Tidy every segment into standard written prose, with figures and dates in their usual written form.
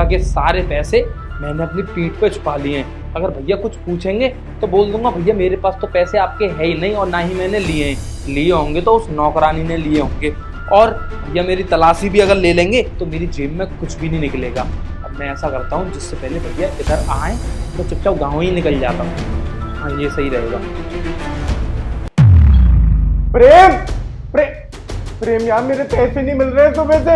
के सारे पैसे मैंने अपनी पीठ पे छुपा लिए हैं। अगर भैया कुछ पूछेंगे तो बोल दूंगा भैया मेरे पास तो पैसे आपके है ही नहीं और ना ही मैंने लिए हैं। लिए होंगे तो उस नौकरानी ने लिए होंगे। और भैया मेरी तलाशी भी अगर ले लेंगे तो मेरी जेब में कुछ भी नहीं निकलेगा। अब मैं ऐसा करता हूँ जिससे पहले भैया इधर आए तो चुपचाप गाँव ही निकल जाता हूँ। हाँ ये सही रहेगा। प्रेम प्रेम यार मेरे पैसे नहीं मिल रहे सुबह से।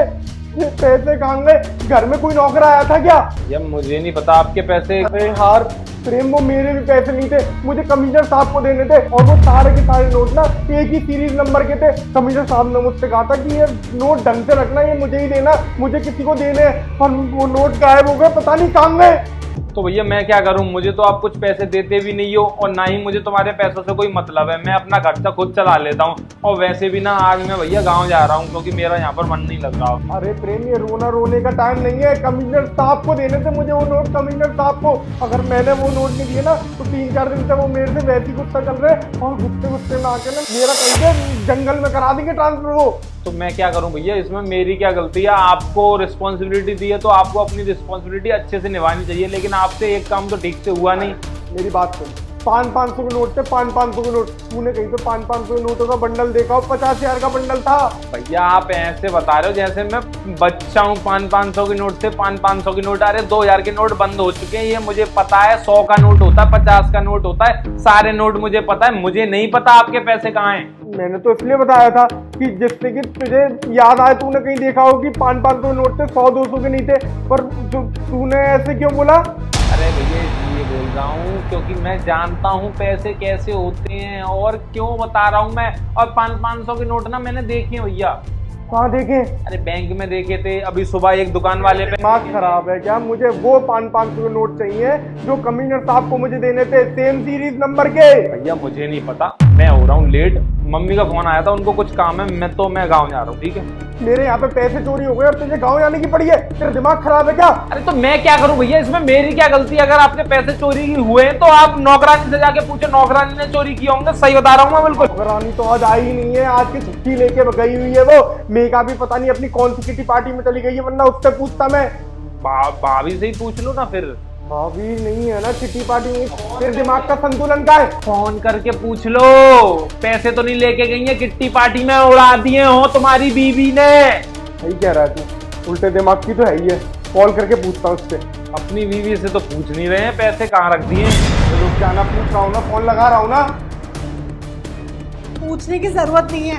ये पैसे कहाँ गए? घर में कोई नौकर आया था क्या? यार मुझे नहीं पता आपके पैसे। अरे यार प्रेम वो मेरे भी पैसे नहीं थे, मुझे कमिश्नर साहब को देने थे और वो सारे के सारे नोट ना एक ही सीरीज नंबर के थे। कमिश्नर साहब ने मुझसे कहा था कि ये नोट ढंग से रखना, ये मुझे ही देना, मुझे किसी को देने हैं। और वो नोट गायब हो गए, पता नहीं कहाँ गए। तो भैया मैं क्या करूं, मुझे तो आप कुछ पैसे देते भी नहीं हो और ना ही मुझे तुम्हारे पैसों से कोई मतलब है। मैं अपना खर्चा खुद चला लेता हूं। और वैसे भी ना आज मैं भैया गांव जा रहा हूं क्योंकि मेरा यहाँ पर मन नहीं लग रहा। अरे प्रेम ये रोना रोने का टाइम नहीं है, कमिश्नर साहब को देने थे मुझे वो नोट, कमिश्नर साहब को। अगर मैंने वो नोट नहीं दिए ना तो 3-4 दिन से वो मेरे से वैसी गुस्सा चल रहे और गुस्से में आके ना मेरा कहीं जंगल में करा देंगे ट्रांसफर वो। तो मैं क्या करूं भैया, इसमें मेरी क्या गलती है? आपको रिस्पॉन्सिबिलिटी दी है तो आपको अपनी रिस्पॉन्सिबिलिटी अच्छे से निभानी चाहिए, लेकिन आपसे एक काम तो ठीक से हुआ नहीं। मेरी बात सुन, 500-500 के नोट थे, 500-500 के नोट। तूने कहीं पे 500-500 के नोटों का बंडल देखा हो? 50,000 का बंडल था। भैया आप ऐसे बता रहे हो जैसे मैं बच्चा हूँ। 500 के नोट थे, 500 के नोट आ रहे, 2000 के नोट बंद हो चुके हैं। ये मुझे पता है। 100 का नोट होता है, 50 का नोट होता है, सारे नोट मुझे पता है। मुझे नहीं पता आपके पैसे कहाँ हैं। मैंने तो इसलिए बताया था कि जिससे कि तुझे याद आए। तूने कहीं देखा हो कि 500-500 नोट थे, 100-200 के नहीं थे। पर तूने ऐसे क्यों बोला? अरे भैया ये बोल रहा हूँ क्योंकि मैं जानता हूँ पैसे कैसे होते हैं और क्यों बता रहा हूँ मैं। और 500 के नोट ना मैंने देखे हैं भैया। कहाँ देखे? अरे बैंक में देखे थे। अभी सुबह एक दुकान वाले पे। दिमाग खराब है क्या? मुझे वो 500 के नोट चाहिए जो कमिश्नर साहब को मुझे देने थे, सेम सीरीज नंबर के। भैया मुझे नहीं पता, मैं हो रहा हूँ लेट। मम्मी का फोन आया था, उनको कुछ काम है। मैं गाँव जा रहा हूँ, ठीक है? मेरे यहाँ पे पैसे चोरी हो गए और तुझे गाँव जाने की पड़ी है? तेरा दिमाग खराब है क्या? अरे तो मैं क्या करूं भैया, इसमें मेरी क्या गलती है? अगर आपके पैसे चोरी हुए तो आप नौकरानी से जाके पूछे, नौकरानी ने चोरी किए होंगे। सही बता रहा हूँ मैं बिल्कुल। नौकरानी तो आज आई ही नहीं है, आज की छुट्टी लेके गई हुई है वो। मेघा भी पता नहीं अपनी कौन सी किटी पार्टी में चली गई है, वरना उससे पूछता मैं। भाभी से ही पूछ लो ना फिर। भाभी नहीं है ना किटी पार्टी में। तेरे दिमाग का संतुलन का है? फोन करके पूछ लो। पैसे तो नहीं लेके गई है, किट्टी पार्टी में उड़ा दिए हो तुम्हारी बीवी ने। सही कह रहा है तू, उल्टे दिमाग की तो है ही है। कॉल करके पूछता हूँ उससे। अपनी बीवी से तो पूछ नहीं रहे हैं पैसे कहाँ रख दिए। रुक जाना, पूछ रहा हूँ ना, फोन लगा रहा हूँ ना। पूछने की जरूरत नहीं है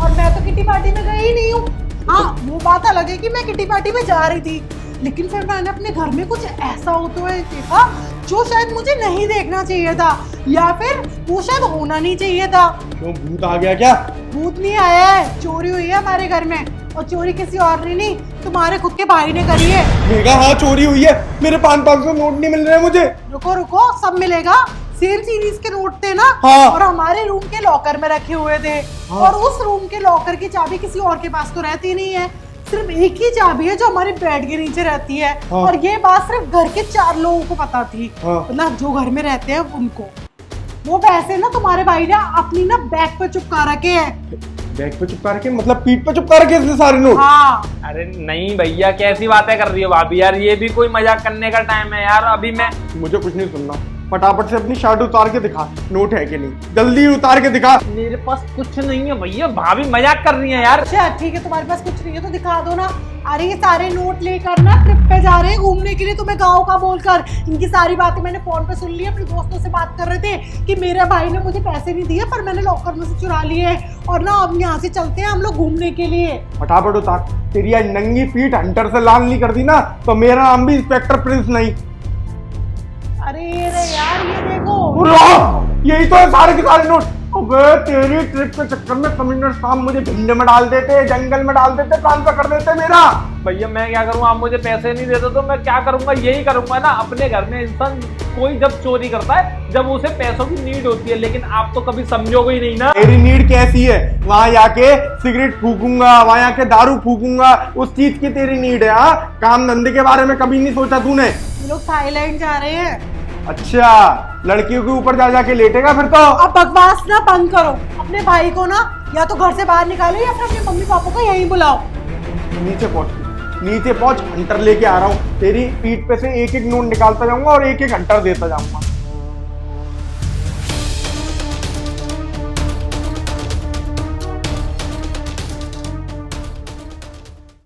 और मैं तो किटी पार्टी में गई ही नहीं हूँ। हाँ वो बात अलग है कि मैं किटी पार्टी में जा रही थी, लेकिन फिर मैंने अपने घर में कुछ ऐसा होते हुए देखा जो शायद मुझे नहीं देखना चाहिए था, या फिर वो शायद होना नहीं चाहिए था। क्यों, भूत आ गया क्या? भूत नहीं आया है, चोरी हुई है हमारे घर में। और चोरी किसी और ने नहीं, तुम्हारे खुद के भाई ने करी है। मेघा हाँ चोरी हुई है, मेरे 500 नोट नहीं मिल रहे मुझे। रुको रुको, सब मिलेगा। सेम सीरीज के नोट थे ना। हाँ। और हमारे रूम के लॉकर में रखे हुए थे। हाँ। और उस रूम के लॉकर की चाबी किसी और के पास तो रहती नहीं है, सिर्फ एक ही चाबी है जो हमारे बेड के नीचे रहती है। हाँ। और ये बात सिर्फ घर के 4 लोगों को पता थी। हाँ। मतलब जो घर में रहते हैं उनको। वो पैसे ना तुम्हारे भाई ने अपनी ना बैग पे चिपका रखे हैं। बैग पे चिपका रखे मतलब पीठ पे चिपका रखे इसने सारे नोट? हाँ। अरे नहीं भैया, कैसी बातें कर रही हो भाभी यार, ये भी कोई मजाक करने का टाइम है यार। अभी मैं मुझे कुछ नहीं सुनना, फटाफट से अपनी शर्ट उतार के दिखा, नोट है कि नहीं, जल्दी उतार के दिखा। मेरे पास कुछ नहीं है भैया, भाभी मजाक कर रही है यार। अच्छा ठीक है, तुम्हारे पास कुछ नहीं है तो दिखा दो ना। अरे ये सारे नोट लेकर ना ट्रिप पे जा रहे हैं घूमने के लिए, तुम्हें गाँव का बोलकर। इनकी सारी बातें मैंने फोन पे सुन ली। अपने दोस्तों से बात कर रहे थे कि मेरे भाई ने मुझे पैसे नहीं दिए पर मैंने लॉकर में से चुरा लिए और ना अब यहाँ से चलते हैं हम लोग घूमने के लिए। फटाफट उतार। तेरी आज नंगी पीठ हंटर से लाल नहीं कर दी ना तो मेरा नाम भी इंस्पेक्टर प्रिंस नहीं। अरे यार ये देखो, यही तो है सारे के सारे नोट। अबे तेरी ट्रिप के चक्कर में कमिश्नर साहब मुझे भिंड में डाल देते, जंगल में डाल देते, ट्रांसफर कर देते मेरा। भैया मैं क्या करूँ, आप मुझे पैसे नहीं देते तो मैं क्या करूंगा? यही करूंगा ना। अपने घर में इंसान कोई जब चोरी करता है जब उसे पैसों की नीड होती है, लेकिन आप तो कभी समझोगे ही नहीं ना। तेरी नीड कैसी है? वहाँ जाके सिगरेट फूकूंगा, वहाँ जाके दारू फूकूंगा, उस चीज की तेरी नीड है? हाँ, काम धंधे के बारे में कभी नहीं सोचा तूने? ये लोग थाईलैंड जा रहे हैं। अच्छा, लड़कियों के ऊपर जा जाके लेटेगा फिर तो? अब बकवास ना बंद करो। अपने भाई को ना या तो घर से बाहर निकालो या फिर अपने मम्मी पापा को यहीं बुलाओ। नीचे पहुंच, नीचे पहुंच, हंटर लेके आ रहा हूँ, तेरी पीठ पे से एक एक नोट निकालता जाऊंगा और एक एक हंटर देता जाऊंगा।